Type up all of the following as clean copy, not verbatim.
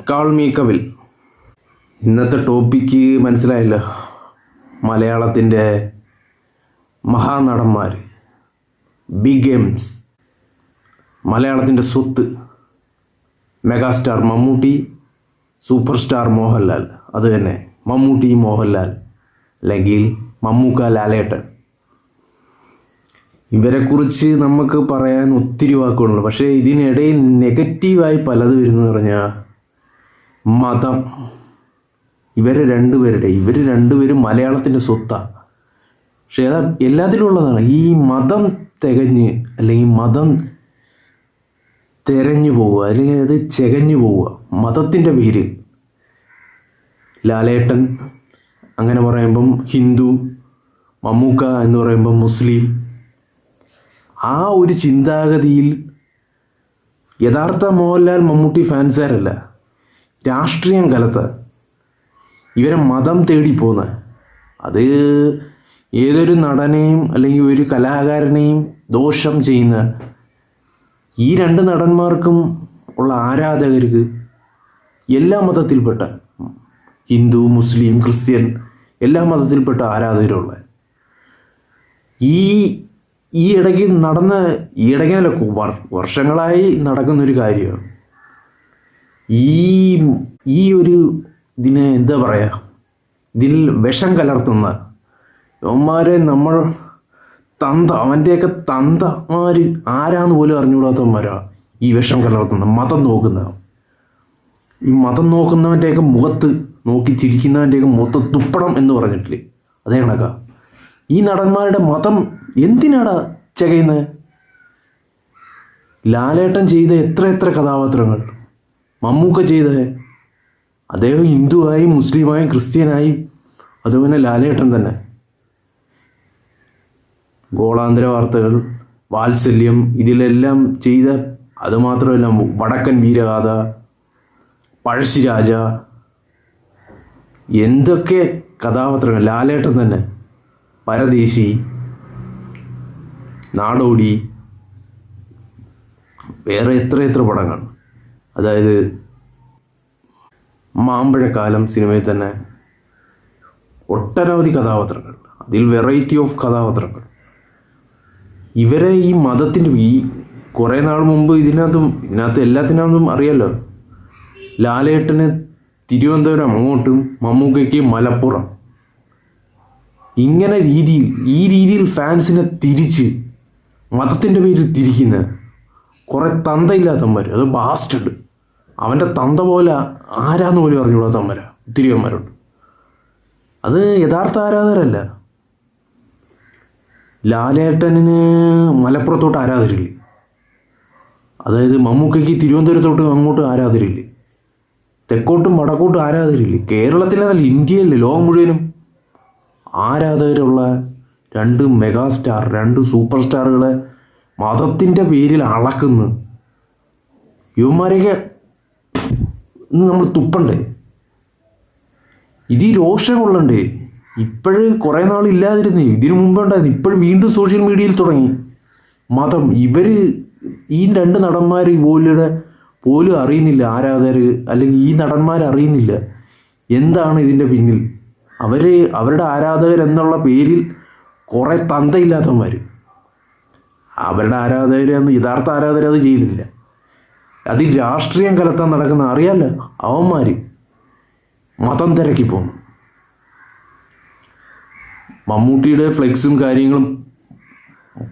Call me Kapil. ഇന്നത്തെ topic മനസ്സിലായല്ലോ. മലയാളത്തിൻ്റെ മഹാനടന്മാർ, ബിഗ് എംസ്, മലയാളത്തിൻ്റെ സ്വത്ത്, megastar Mammootty, super star Mohanlal. അത് തന്നെ മമ്മൂട്ടി മോഹൻലാൽ, അല്ലെങ്കിൽ മമ്മൂക്ക ലാലേട്ടൻ. ഇവരെക്കുറിച്ച് നമുക്ക് പറയാൻ ഒത്തിരി വാക്കുകളുണ്ട്. പക്ഷേ ഇതിനിടയിൽ നെഗറ്റീവായി പലത് വരുന്നത് പറഞ്ഞാൽ മതം. ഇവർ രണ്ടുപേരും മലയാളത്തിൻ്റെ സ്വത്താണ്. പക്ഷേ അത് എല്ലാത്തിലും ഉള്ളതാണ്. ഈ മതം തികഞ്ഞ് അല്ലെങ്കിൽ മതം തിരഞ്ഞു പോവുക, അല്ലെങ്കിൽ അത് ചെകഞ്ഞു പോവുക മതത്തിൻ്റെ പേരിൽ. ലാലേട്ടൻ അങ്ങനെ പറയുമ്പം ഹിന്ദു, മമ്മൂക്ക എന്ന് പറയുമ്പം മുസ്ലിം. ആ ഒരു ചിന്താഗതിയിൽ യഥാർത്ഥ മോഹൻലാൽ മമ്മൂട്ടി ഫാൻസുകാരല്ല, രാഷ്ട്രീയം കലർത്താൻ ഇവരെ മതം തേടിപ്പോകുന്ന, അത് ഏതൊരു നടനെയും അല്ലെങ്കിൽ ഒരു കലാകാരനെയും ദോഷം ചെയ്യുന്ന ഈ രണ്ട് നടന്മാർക്കും ഉള്ള ആരാധകർക്ക് എല്ലാ മതത്തിൽപ്പെട്ട ഹിന്ദു, മുസ്ലിം, ക്രിസ്ത്യൻ എല്ലാ മതത്തിൽപ്പെട്ട ആരാധകരുള്ള ഈ ഇടയ്ക്കല്ല വർഷങ്ങളായി നടക്കുന്നൊരു കാര്യമാണ്. ഈ ഒരു ഇതിനെ എന്താ പറയുക, ഇതിൽ വിഷം കലർത്തുന്ന അവന്മാരെ നമ്മൾ അവൻ്റെയൊക്കെ തന്തമാർ ആരാന്ന് പോലും അറിഞ്ഞുകൂടാത്തവന്മാരാ ഈ വിഷം കലർത്തുന്ന മതം നോക്കുന്ന. ഈ മതം നോക്കുന്നവൻ്റെയൊക്കെ മുഖത്ത് നോക്കി ചിരിക്കുന്നവൻ്റെയൊക്കെ മുഖത്ത് തുപ്പണം എന്ന് പറഞ്ഞിട്ടില്ലേ, അതേ കണക്കാ ഈ നടന്മാരുടെ മതം. എന്തിനാടാ ചകയുന്നത്? ലാലേട്ടൻ ചെയ്ത എത്ര കഥാപാത്രങ്ങൾ, മമ്മൂക്ക ചെയ്ത, അദ്ദേഹം ഹിന്ദുവായും മുസ്ലിമായും ക്രിസ്ത്യനായും, അതുപോലെ ലാലേട്ടൻ തന്നെ ഗോളാന്തര വാർത്തകൾ, വാത്സല്യം, ഇതിലെല്ലാം ചെയ്ത. അതുമാത്രമല്ല വടക്കൻ വീരഗാഥ, പഴശ്ശിരാജ, എന്തൊക്കെ കഥാപാത്രങ്ങൾ. ലാലേട്ടൻ തന്നെ പരദേശി, നാടോടി, വേറെ എത്ര പടങ്ങൾ. അതായത് മാമ്പഴക്കാലം സിനിമയിൽ തന്നെ ഒട്ടനവധി കഥാപാത്രങ്ങൾ, അതിൽ വെറൈറ്റി ഓഫ് കഥാപാത്രങ്ങൾ. ഇവരെ ഈ മതത്തിൻ്റെ ഈ കുറേ നാൾ മുമ്പ് ഇതിനകത്ത് എല്ലാത്തിനകത്തും അറിയാലോ, ലാലേട്ടന് തിരുവനന്തപുരം അങ്ങോട്ടും, മമ്മൂക്കയ്ക്ക് മലപ്പുറം. ഈ രീതിയിൽ ഫാൻസിനെ തിരിച്ച് മതത്തിൻ്റെ പേരിൽ തിരിക്കുന്ന കുറേ തന്തയില്ലാത്തവന്മാർ, അത് ബാസ്റ്റഡ്. അവൻ്റെ തന്ത പോലെ ആരാന്ന് പോലും അറിഞ്ഞുകൂടാത്തവന്മാരാ ഒത്തിരിയന്മാരുണ്ട്. അത് യഥാർത്ഥ ആരാധകരല്ല. ലാലേട്ടന് മലപ്പുറത്തോട്ട് ആരാധകരില്ലേ, അതായത് മമ്മൂക്കയ്ക്ക് തിരുവനന്തപുരത്തോട്ട് അങ്ങോട്ട് ആരാധകരില്ലേ, തെക്കോട്ടും വടക്കോട്ടും ആരാധകരില്ലേ. കേരളത്തിലതല്ല, ഇന്ത്യയിലെ ലോകം മുഴുവനും ആരാധകരുള്ള രണ്ട് മെഗാസ്റ്റാർ, രണ്ട് സൂപ്പർ സ്റ്റാറുകളെ മതത്തിൻ്റെ പേരിൽ അളക്കുന്നു. യുവന്മാരെയൊക്കെ ഇന്ന് നമ്മൾ തുപ്പണ്ടേ? ഇത് രോഷം കൊള്ളണ്ടേ? ഇപ്പോഴും കുറേ നാളില്ലാതിരുന്നേ, ഇതിനു മുമ്പ് ഉണ്ടായിരുന്നു, ഇപ്പോഴും വീണ്ടും സോഷ്യൽ മീഡിയയിൽ തുടങ്ങി മതം. ഈ രണ്ട് നടന്മാർ പോലും അറിയുന്നില്ല, ആരാധകർ അല്ലെങ്കിൽ ഈ നടന്മാർ അറിയുന്നില്ല എന്താണ് ഇതിൻ്റെ പിന്നിൽ. അവരുടെ ആരാധകർ എന്നുള്ള പേരിൽ കുറേ തന്തയില്ലാത്തവന്മാർ, അവരുടെ ആരാധകരെന്ന് യഥാർത്ഥ ആരാധകർ അത് ചെയ്തില്ല. അതിൽ രാഷ്ട്രീയം കലർത്താൻ നടക്കുന്ന അറിയാമല്ലോ, അവന്മാർ മതം തിരക്കി പോകുന്നു. മമ്മൂട്ടിയുടെ ഫ്ലെക്സും കാര്യങ്ങളും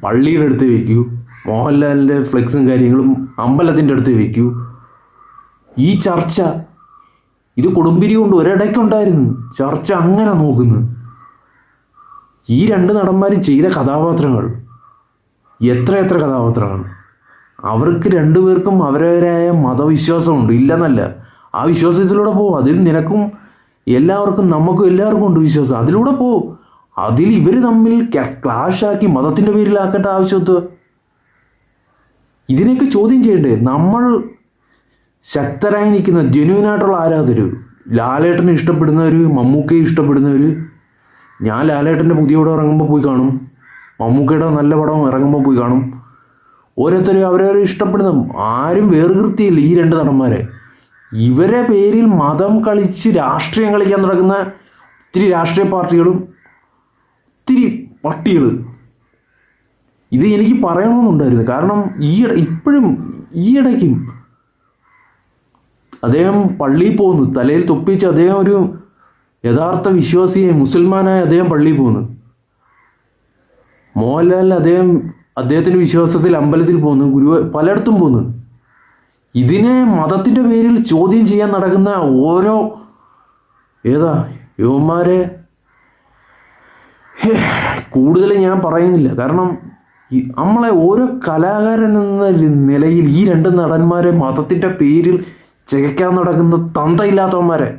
പള്ളിയുടെ അടുത്ത് വയ്ക്കൂ, മോഹൻലാലിൻ്റെ ഫ്ലെക്സും കാര്യങ്ങളും അമ്പലത്തിൻ്റെ അടുത്ത് വയ്ക്കൂ. ഈ ചർച്ച ഇത് കൊടുമ്പിരി കൊണ്ട് ഒരിടയ്ക്കുണ്ടായിരുന്നു ചർച്ച. അങ്ങനെ നോക്കുന്നു ഈ രണ്ട് നടന്മാരും ചെയ്ത കഥാപാത്രങ്ങൾ, എത്ര കഥാപാത്രങ്ങൾ. അവർക്ക് രണ്ടുപേർക്കും അവരവരായ മതവിശ്വാസമുണ്ട്, ഇല്ലെന്നല്ല. ആ വിശ്വാസത്തിലൂടെ പോകും. അതിൽ നിനക്കും നമുക്കും എല്ലാവർക്കും ഉണ്ട് വിശ്വാസം, അതിലൂടെ പോകും. അതിൽ ഇവർ തമ്മിൽ ക്ലാഷാക്കി മതത്തിൻ്റെ പേരിലാക്കേണ്ട ആവശ്യത്ത് ഇതിനെയൊക്കെ ചോദ്യം ചെയ്യണ്ടേ? നമ്മൾ ശക്തരായി നിൽക്കുന്ന ജെന്യൂനായിട്ടുള്ള ആരാധകർ, ലാലേട്ടനെ ഇഷ്ടപ്പെടുന്നവർ, മമ്മൂക്കയെ ഇഷ്ടപ്പെടുന്നവർ. ഞാൻ ലാലേട്ടൻ്റെ പുതിയ പടം ഇറങ്ങുമ്പോൾ പോയി കാണും, മമ്മൂക്കയുടെ നല്ല പടം ഇറങ്ങുമ്പോൾ പോയി കാണും. ഓരോരുത്തരും അവരവരെ ഇഷ്ടപ്പെടുന്ന, ആരും വേർകൃത്തിയില്ല ഈ രണ്ട് നടന്മാരെ. ഇവരെ പേരിൽ മതം കളിച്ച് രാഷ്ട്രീയം കളിക്കാൻ നടക്കുന്ന ഒത്തിരി രാഷ്ട്രീയ പാർട്ടികളും ഒത്തിരി പട്ടികൾ. ഇത് എനിക്ക് പറയണമെന്നുണ്ടായിരുന്നു. കാരണം ഇപ്പോഴും ഈയിടയ്ക്കും അദ്ദേഹം പള്ളിയിൽ പോകുന്നു, തലയിൽ തൊപ്പിച്ച് അദ്ദേഹം ഒരു യഥാർത്ഥ വിശ്വാസിയെ മുസൽമാനായ അദ്ദേഹം പള്ളിയിൽ പോകുന്നു. മോഹൻലാൽ അദ്ദേഹത്തിൻ്റെ വിശ്വാസത്തിൽ അമ്പലത്തിൽ പോകുന്നു, പലയിടത്തും പോകുന്നു. ഇതിനെ മതത്തിൻ്റെ പേരിൽ ചോദ്യം ചെയ്യാൻ നടക്കുന്ന ഓരോ യുവന്മാരെ കൂടുതൽ ഞാൻ പറയുന്നില്ല. കാരണം നമ്മളെ ഓരോ കലാകാരൻ എന്ന നിലയിൽ ഈ രണ്ട് നടന്മാരെ മതത്തിൻ്റെ പേരിൽ ചികയ്ക്കാൻ നടക്കുന്ന തന്തയില്ലാത്തവന്മാരെ,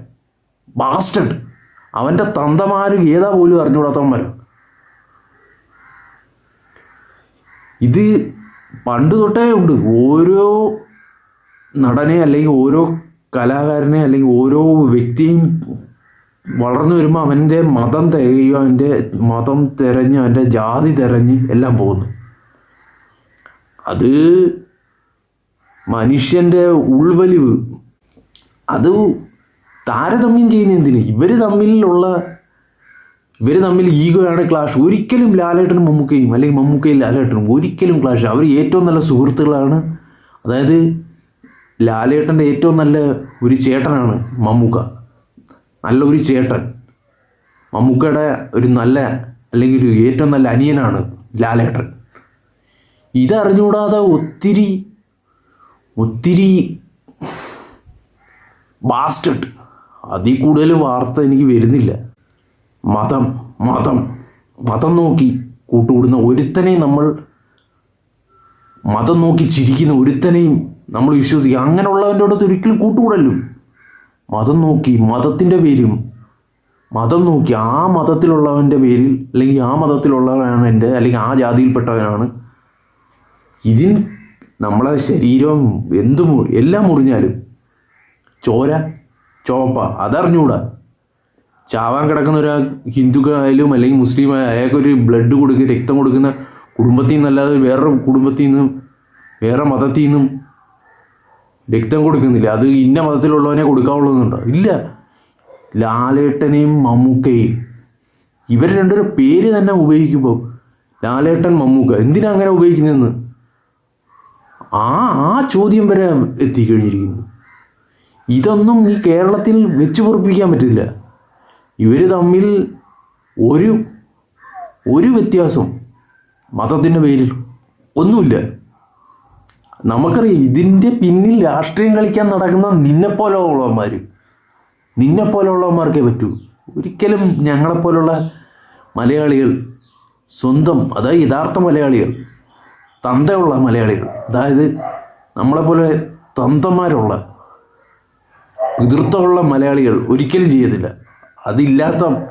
ബാസ്റ്റഡ്, അവൻ്റെ തന്തമാർ ഏതാ പോലും അറിഞ്ഞുകൂടാത്തവന്മാരോ. ഇത് പണ്ട് തൊട്ടേ ഉണ്ട്. ഓരോ നടനെ അല്ലെങ്കിൽ ഓരോ കലാകാരനെ അല്ലെങ്കിൽ ഓരോ വ്യക്തിയും വളർന്നു വരുമ്പോൾ അവൻ്റെ മതം തികയോ, അവൻ്റെ മതം തിരഞ്ഞ്, അവൻ്റെ ജാതി തിരഞ്ഞ് എല്ലാം പോകുന്നു. അത് മനുഷ്യൻ്റെ ഉൾവലിവ്. അത് താരതമ്യം ചെയ്യുന്ന എന്തിന്? ഇവർ തമ്മിൽ ഈഗോയാണ് ക്ലാഷ്. ഒരിക്കലും ലാലേട്ടനും മമ്മൂക്കയും അല്ലെങ്കിൽ മമ്മൂക്കയും ലാലേട്ടനും ഒരിക്കലും ക്ലാഷ്. അവർ ഏറ്റവും നല്ല സുഹൃത്തുക്കളാണ്. അതായത് ലാലേട്ടൻ്റെ ഏറ്റവും നല്ല ഒരു ചേട്ടനാണ് മമ്മൂക്ക, നല്ലൊരു ചേട്ടൻ. മമ്മൂക്കയുടെ ഒരു നല്ല അല്ലെങ്കിൽ ഒരു ഏറ്റവും നല്ല അനിയനാണ് ലാലേട്ടൻ. ഇതറിഞ്ഞുകൂടാതെ ഒത്തിരി ബാസ്റ്റഡ്, അതിൽ കൂടുതൽ വാർത്ത എനിക്ക് വരുന്നില്ല. മതം നോക്കി കൂട്ടുകൂടുന്ന ഒരുത്തനെയും മതം നോക്കി ചിരിക്കുന്ന ഒരുത്തനെയും നമ്മൾ വിശ്വസിക്കുക. അങ്ങനെയുള്ളവൻ്റെ അടുത്ത് ഒരിക്കലും കൂട്ടുകൂടല്ലോ. മതത്തിൻ്റെ പേരും മതം നോക്കി ആ മതത്തിലുള്ളവൻ്റെ പേരിൽ അല്ലെങ്കിൽ ആ മതത്തിലുള്ളവനാണ് എൻ്റെ അല്ലെങ്കിൽ ആ ജാതിയിൽപ്പെട്ടവനാണ്. ഇതിന് നമ്മളെ ശരീരം എല്ലാം മുറിഞ്ഞാലും ചോര ചുവപ്പ അതറിഞ്ഞൂടാ. ചാവാൻ കിടക്കുന്ന ഒരാൾ ഹിന്ദുക്കളായാലും അല്ലെങ്കിൽ മുസ്ലിം അയാൾക്കൊരു ബ്ലഡ് കൊടുക്കുന്ന രക്തം കൊടുക്കുന്ന കുടുംബത്തിൽ നിന്നല്ലാതെ വേറൊരു കുടുംബത്തിൽ നിന്നും വേറെ മതത്തിൽ നിന്നും രക്തം കൊടുക്കുന്നില്ല. അത് ഇന്ന മതത്തിലുള്ളവനെ കൊടുക്കാവുള്ളതുണ്ടോ? ഇല്ല. ലാലേട്ടനെയും മമ്മൂക്കയും ഇവർ രണ്ടൊരു പേര് തന്നെ ഉപയോഗിക്കുമ്പോൾ ലാലേട്ടൻ മമ്മൂക്ക എന്തിനാ അങ്ങനെ ഉപയോഗിക്കുന്നതെന്ന് ആ ചോദ്യം വരെ എത്തിക്കഴിഞ്ഞിരിക്കുന്നു. ഇതൊന്നും ഈ കേരളത്തിൽ വെച്ച് പൊറുപ്പിക്കാൻ പറ്റില്ല. ഇവർ തമ്മിൽ ഒരു വ്യത്യാസം മതത്തിൻ്റെ പേരിൽ ഒന്നുമില്ല. നമുക്കറിയാം ഇതിൻ്റെ പിന്നിൽ രാഷ്ട്രീയം കളിക്കാൻ നടക്കുന്ന നിന്നെപ്പോലുള്ളവന്മാർക്കേ പറ്റൂ. ഒരിക്കലും ഞങ്ങളെപ്പോലുള്ള മലയാളികൾ അതായത് യഥാർത്ഥ മലയാളികൾ, തന്തയുള്ള മലയാളികൾ, അതായത് നമ്മളെപ്പോലെ തന്തമാരുള്ള പിതൃത്വമുള്ള മലയാളികൾ ഒരിക്കലും ചെയ്യത്തില്ല.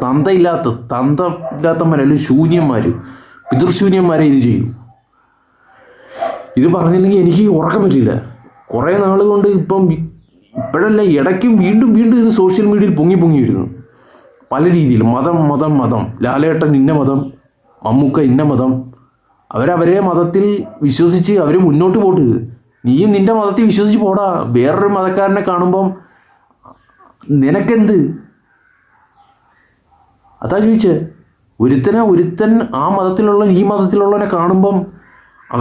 തന്തയില്ലാത്തവരല്ല, ശൂന്യന്മാർ, പിതൃശൂന്യന്മാരെ ഇത് ചെയ്യും. ഇത് പറഞ്ഞില്ലെങ്കിൽ എനിക്ക് ഉറക്കം പറ്റില്ല. കുറേ നാൾ കൊണ്ട് ഇപ്പോഴല്ല, ഇടയ്ക്കും വീണ്ടും ഇത് സോഷ്യൽ മീഡിയയിൽ പൊങ്ങി വരുന്നു പല രീതിയിൽ. മതം, ലാലേട്ടൻ ഇന്ന മതം, മമ്മൂക്ക ഇന്ന മതം. അവരവരെ മതത്തിൽ വിശ്വസിച്ച് അവർ മുന്നോട്ട് പോട്ട്. നീയും നിൻ്റെ മതത്തിൽ വിശ്വസിച്ച് പോടാ. വേറൊരു മതക്കാരനെ കാണുമ്പം നിനക്കെന്ത്? അതാ ചോദിച്ചേ. ഒരുത്തൻ ആ മതത്തിലുള്ള ഈ മതത്തിലുള്ളവനെ കാണുമ്പം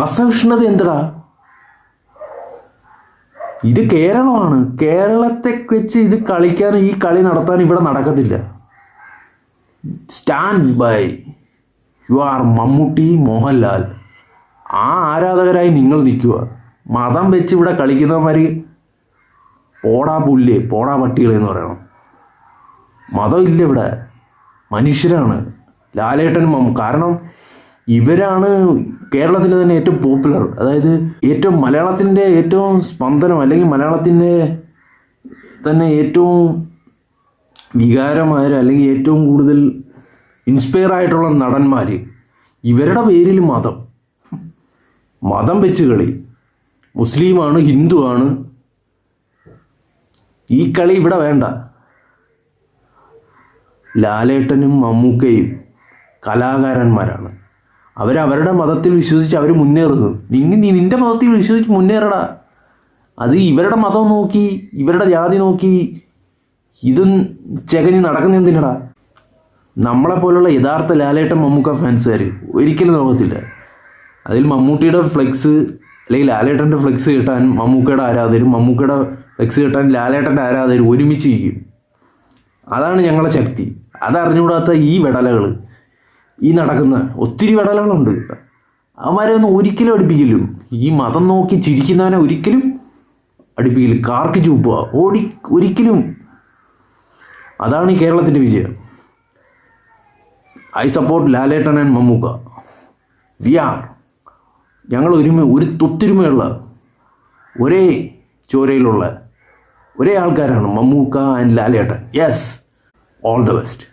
അസഹിഷ്ണുത എന്തടാ? ഇത് കേരളമാണ്. കേരളത്തെ വെച്ച് ഇത് കളിക്കാൻ, ഈ കളി നടത്താൻ ഇവിടെ നടക്കത്തില്ല. Stand by you are Mammootty, Mohanlal. ആ ആരാധകരായി നിങ്ങൾ നിൽക്കുക. മതം വെച്ച് ഇവിടെ കളിക്കുന്നവന്മാർ പോടാ പുല്ലേ, പോടാ പട്ടികളെന്ന് പറയണം. മതമില്ല ഇവിടെ, മനുഷ്യരാണ് ലാലേട്ടനും കാരണം ഇവരാണ് കേരളത്തിൽ തന്നെ ഏറ്റവും പോപ്പുലർ. അതായത് മലയാളത്തിൻ്റെ ഏറ്റവും സ്പന്ദനം അല്ലെങ്കിൽ മലയാളത്തിൻ്റെ തന്നെ ഏറ്റവും വികാരമായ അല്ലെങ്കിൽ ഏറ്റവും കൂടുതൽ ഇൻസ്പയർ ആയിട്ടുള്ള നടന്മാർ. ഇവരുടെ പേരിൽ മതം വെച്ച് കളി. മുസ്ലിമാണ്, ഹിന്ദുവാണ്, ഈ കളി ഇവിടെ വേണ്ട. ലാലേട്ടനും മമ്മൂക്കയും കലാകാരന്മാരാണ്. അവരവരുടെ മതത്തിൽ വിശ്വസിച്ച് അവർ മുന്നേറുന്നു. നീ നിൻ്റെ മതത്തിൽ വിശ്വസിച്ച് മുന്നേറടാ. അത് ഇവരുടെ മതം നോക്കി ഇവരുടെ ജാതി നോക്കി ഇതും ചെകഞ്ഞ് നടക്കുന്ന എന്തിനടാ? നമ്മളെപ്പോലുള്ള യഥാർത്ഥ ലാലേട്ടൻ മമ്മൂക്ക ഫാൻസുകാർ ഒരിക്കലും നോക്കത്തില്ല. അതിൽ മമ്മൂട്ടിയുടെ ഫ്ലെക്സ് അല്ലെങ്കിൽ ലാലേട്ടൻ്റെ ഫ്ലെക്സ് കിട്ടാൻ മമ്മൂക്കയുടെ ആരാധകരും മമ്മൂക്കയുടെ ഫ്ലെക്സ് കിട്ടാൻ ലാലേട്ടൻ്റെ ആരാധകരും ഒരുമിച്ച് ചെയ്യും. അതാണ് ഞങ്ങളുടെ ശക്തി. അതറിഞ്ഞുകൂടാത്ത ഈ വെടലകൾ, ഈ നടക്കുന്ന ഒത്തിരി വെടലകളുണ്ട്. അവന്മാരെ ഒന്നും ഒരിക്കലും അടുപ്പിക്കില്ലും. ഈ മതം നോക്കി ചിരിക്കുന്നവനെ ഒരിക്കലും അടുപ്പിക്കില്ല. കാർക്ക് ചൂപ്പുക ഒരിക്കലും. അതാണ് ഈ കേരളത്തിൻ്റെ വിജയം. I support Lalettan and Mammukka. ഞങ്ങൾ ഒത്തൊരുമയുള്ള ഒരേ ചോരയിലുള്ള ഒരേ ആൾക്കാരാണ് Mammukka and Lalettan. Yes, all the best.